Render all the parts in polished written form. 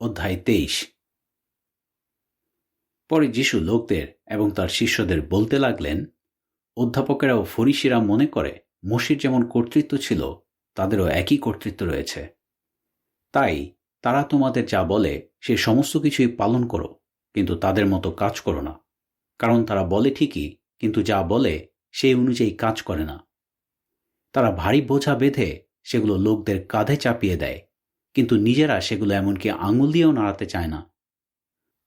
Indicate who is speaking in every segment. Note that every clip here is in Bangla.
Speaker 1: অধ্যায় 23। পরে যীশু লোকদের এবং তার শিষ্যদের বলতে লাগলেন, অধ্যাপকেরা ও ফরিসিরা মনে করে মোশির যেমন কর্তৃত্ব ছিল তাদেরও একই কর্তৃত্ব রয়েছে। তাই তারা তোমাদের যা বলে সে সমস্ত কিছুই পালন করো, কিন্তু তাদের মতো কাজ করো না। কারণ তারা বলে ঠিকই, কিন্তু যা বলে সেই অনুযায়ী কাজ করে না। তারা ভারী বোঝা বেঁধে সেগুলো লোকদের কাঁধে চাপিয়ে দেয়, কিন্তু নিজেরা সেগুলো এমনকি আঙুল দিয়েও নাড়াতে চায় না।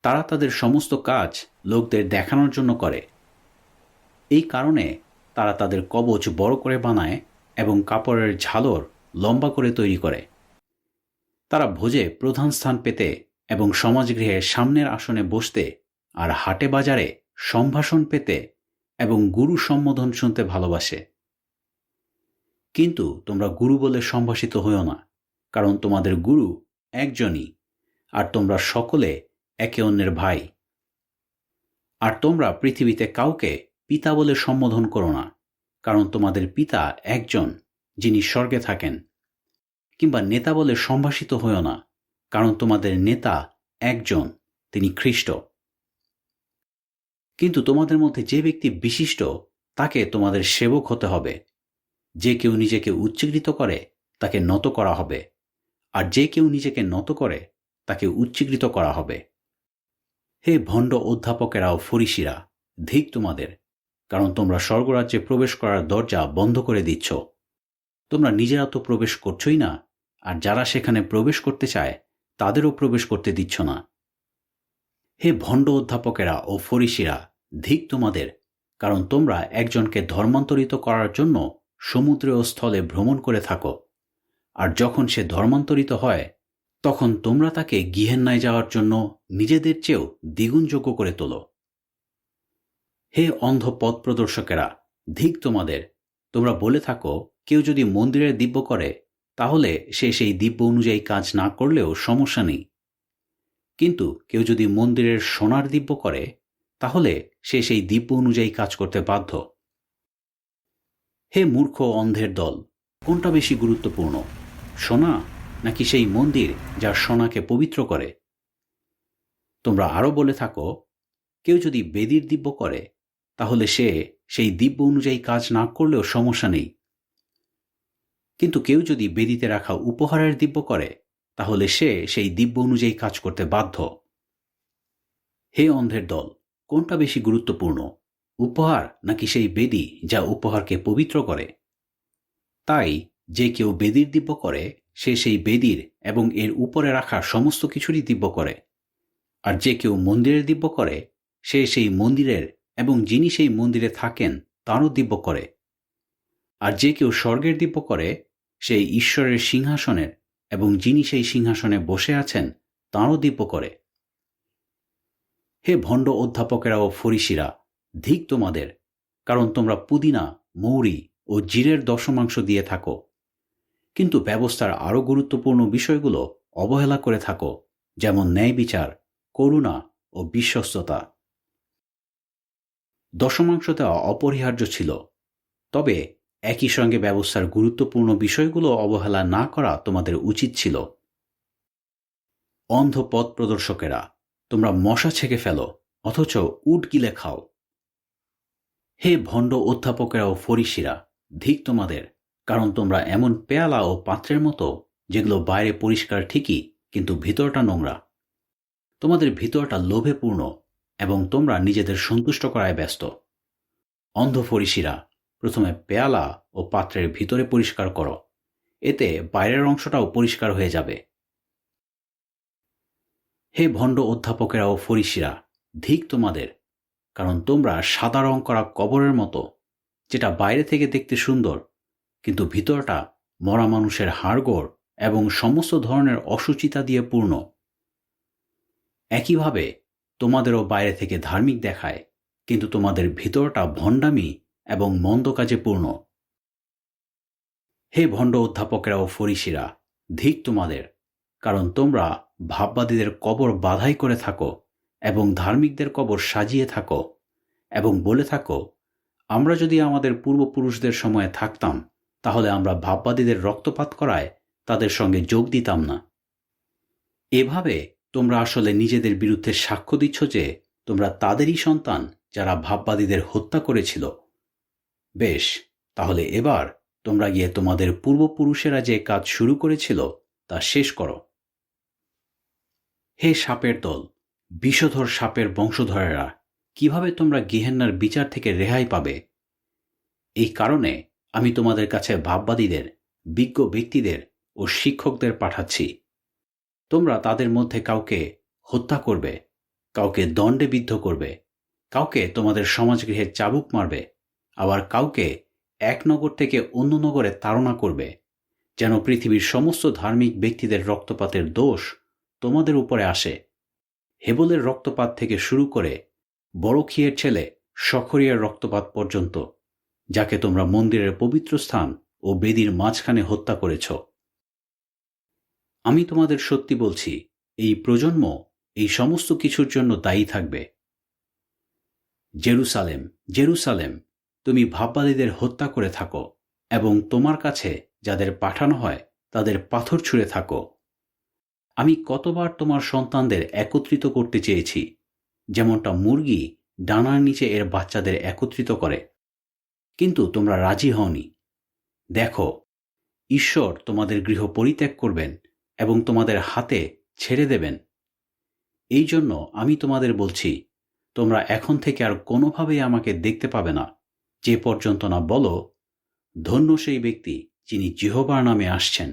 Speaker 1: তারা তাদের সমস্ত কাজ লোকদের দেখানোর জন্য করে। এই কারণে তারা তাদের কবচ বড় করে বানায় এবং কাপড়ের ঝালর লম্বা করে তৈরি করে। তারা ভোজে প্রধান স্থান পেতে এবং সমাজগৃহের সামনের আসনে বসতে আর হাটে বাজারে সম্ভাষণ পেতে এবং গুরু সম্বোধন শুনতে ভালোবাসে। কিন্তু তোমরা গুরু বলে সম্ভাষিত হইও না, কারণ তোমাদের গুরু একজনই, আর তোমরা সকলে একে অন্যের ভাই। আর তোমরা পৃথিবীতে কাউকে পিতা বলে সম্বোধন করো না, কারণ তোমাদের পিতা একজন, যিনি স্বর্গে থাকেন। কিংবা নেতা বলে সম্ভাষিত হইও না, কারণ তোমাদের নেতা একজন, তিনি খ্রিস্ট। কিন্তু তোমাদের মধ্যে যে ব্যক্তি বিশিষ্ট তাকে তোমাদের সেবক হতে হবে। যে কেউ নিজেকে উচ্চীকৃত করে তাকে নত করা হবে, আর যে কেউ নিজেকে নত করে তাকে উচ্চীকৃত করা হবে। হে ভণ্ড অধ্যাপকেরা ও ফরিসিরা, ধিক তোমাদের, কারণ তোমরা স্বর্গরাজ্যে প্রবেশ করার দরজা বন্ধ করে দিচ্ছ। তোমরা নিজেরা তো প্রবেশ করছই না, আর যারা সেখানে প্রবেশ করতে চায় তাদেরও প্রবেশ করতে দিচ্ছ না। হে ভণ্ড অধ্যাপকেরা ও ফরিসিরা, ধিক তোমাদের, কারণ তোমরা একজনকে ধর্মান্তরিত করার জন্য সমুদ্রে ও স্থলে ভ্রমণ করে থাকো, আর যখন সে ধর্মান্তরিত হয় তখন তোমরা তাকে গিহেন্নায় যাওয়ার জন্য নিজেদের চেয়েও দ্বিগুণ যোগ্য করে তোলো। হে অন্ধ পথ প্রদর্শকেরা, ধিক তোমাদের, তোমরা বলে থাকো কেউ যদি মন্দিরের দিব্য করে তাহলে সে সেই দিব্য অনুযায়ী কাজ না করলেও সমস্যা নেই, কিন্তু কেউ যদি মন্দিরের সোনার দিব্য করে তাহলে সে সেই দিব্য অনুযায়ী কাজ করতে বাধ্য। হে মূর্খ অন্ধের দল, কোনটা বেশি গুরুত্বপূর্ণ, সোনা নাকি সেই মন্দির যা সোনাকে পবিত্র করে? তোমরা আরও বলে থাকো কেউ যদি বেদির দিব্য করে তাহলে সে সেই দিব্য অনুযায়ী কাজ না করলেও সমস্যা নেই, কিন্তু কেউ যদি বেদিতে রাখা উপহারের দিব্য করে তাহলে সে সেই দিব্য অনুযায়ী কাজ করতে বাধ্য। হে অন্ধের দল, কোনটা বেশি গুরুত্বপূর্ণ, উপহার নাকি সেই বেদি যা উপহারকে পবিত্র করে? তাই যে কেউ বেদির দিব্য করে সে সেই বেদির এবং এর উপরে রাখা সমস্ত কিছুরই দিব্য করে, আর যে কেউ মন্দিরের দিব্য করে সে সেই মন্দিরের এবং যিনি সেই মন্দিরে থাকেন তাঁরও দিব্য করে, আর যে কেউ স্বর্গের দিব্য করে সে ঈশ্বরের সিংহাসনের এবং যিনি সেই সিংহাসনে বসে আছেন তাঁরও দিব্য করে। হে ভণ্ড অধ্যাপকেরা ও ফরিসিরা, ধিক তোমাদের, কারণ তোমরা পুদিনা, মৌরি ও জিরের দশমাংশ দিয়ে থাকো, কিন্তু ব্যবস্থার আরও গুরুত্বপূর্ণ বিষয়গুলো অবহেলা করে থাকো, যেমন ন্যায় বিচার, করুণা ও বিশ্বস্ততা। দশমাংশ দেওয়া অপরিহার্য ছিল, তবে একই সঙ্গে ব্যবস্থার গুরুত্বপূর্ণ বিষয়গুলো অবহেলা না করা তোমাদের উচিত ছিল। অন্ধ পথ প্রদর্শকেরা, তোমরা মশা ছেঁকে ফেলো অথচ উট গিলে খাও। হে ভণ্ড অধ্যাপকেরা ও ফরিসিরা, ধিক তোমাদের, কারণ তোমরা এমন পেয়ালা ও পাত্রের মতো যেগুলো বাইরে পরিষ্কার ঠিকই, কিন্তু ভিতরটা নোংরা। তোমাদের ভিতরটা লোভে পূর্ণ এবং তোমরা নিজেদের সন্তুষ্ট করায় ব্যস্ত। অন্ধ ফরিসিরা, প্রথমে পেয়ালা ও পাত্রের ভিতরে পরিষ্কার করো, এতে বাইরের অংশটাও পরিষ্কার হয়ে যাবে। হে ভণ্ড অধ্যাপকেরা ও ফরিসিরা, ধিক তোমাদের, কারণ তোমরা সাদা রং করা কবরের মতো, যেটা বাইরে থেকে দেখতে সুন্দর কিন্তু ভিতরটা মরা মানুষের হাড়গোড় এবং সমস্ত ধরনের অসুচিতা দিয়ে পূর্ণ। একইভাবে তোমাদেরও বাইরে থেকে ধার্মিক দেখায়, কিন্তু তোমাদের ভিতরটা ভণ্ডামি এবং মন্দ কাজে পূর্ণ। হে ভণ্ড অধ্যাপকেরা ও ফরিসিরা, ধিক তোমাদের, কারণ তোমরা ভাববাদীদের কবর বাধাই করে থাকো এবং ধার্মিকদের কবর সাজিয়ে থাকো এবং বলে থাকো, আমরা যদি আমাদের পূর্বপুরুষদের সময়ে থাকতাম তাহলে আমরা ভাববাদীদের রক্তপাত করায় তাদের সঙ্গে যোগ দিতাম না। এভাবে তোমরা আসলে নিজেদের বিরুদ্ধে সাক্ষ্য দিচ্ছ যে তোমরা তাদেরই সন্তান যারা ভাববাদীদের হত্যা করেছিল। বেশ, তাহলে এবার তোমরা গিয়ে তোমাদের পূর্বপুরুষেরা যে কাজ শুরু করেছিল তা শেষ করো। হে সাপের দল, বিষধর সাপের বংশধরেরা, কিভাবে তোমরা গেহেন্নার বিচার থেকে রেহাই পাবে? এই কারণে আমি তোমাদের কাছে ভাববাদীদের, বিজ্ঞ ব্যক্তিদের ও শিক্ষকদের পাঠাচ্ছি। তোমরা তাদের মধ্যে কাউকে হত্যা করবে, কাউকে দণ্ডে বিদ্ধ করবে, কাউকে তোমাদের সমাজগৃহে চাবুক মারবে, আবার কাউকে এক নগর থেকে অন্য নগরে তাড়না করবে, যেন পৃথিবীর সমস্ত ধার্মিক ব্যক্তিদের রক্তপাতের দোষ তোমাদের উপরে আসে। হেবলের রক্তপাত থেকে শুরু করে বড়খিয়ের ছেলে সখরিয়ার রক্তপাত পর্যন্ত, যাকে তোমরা মন্দিরের পবিত্র স্থান ও বেদির মাঝখানে হত্যা করেছ। আমি তোমাদের সত্যি বলছি, এই প্রজন্ম এই সমস্ত কিছুর জন্য দায়ী থাকবে। জেরুসালেম, জেরুসালেম, তুমি ভাববাদীদের হত্যা করে থাকো এবং তোমার কাছে যাদের পাঠানো হয় তাদের পাথর ছুঁড়ে থাকো। আমি কতবার তোমার সন্তানদের একত্রিত করতে চেয়েছি, যেমনটা মুরগি ডানার নিচে এর বাচ্চাদের একত্রিত করে, কিন্তু তোমরা রাজি হওনি। দেখো, ঈশ্বর তোমাদের গৃহ পরিত্যাগ করবেন এবং তোমাদের হাতে ছেড়ে দেবেন। এই জন্য আমি তোমাদের বলছি, তোমরা এখন থেকে আর কোনোভাবেই আমাকে দেখতে পাবে না, যে পর্যন্ত না বলো, ধন্য সেই ব্যক্তি যিনি জিহোবার নামে আসছেন।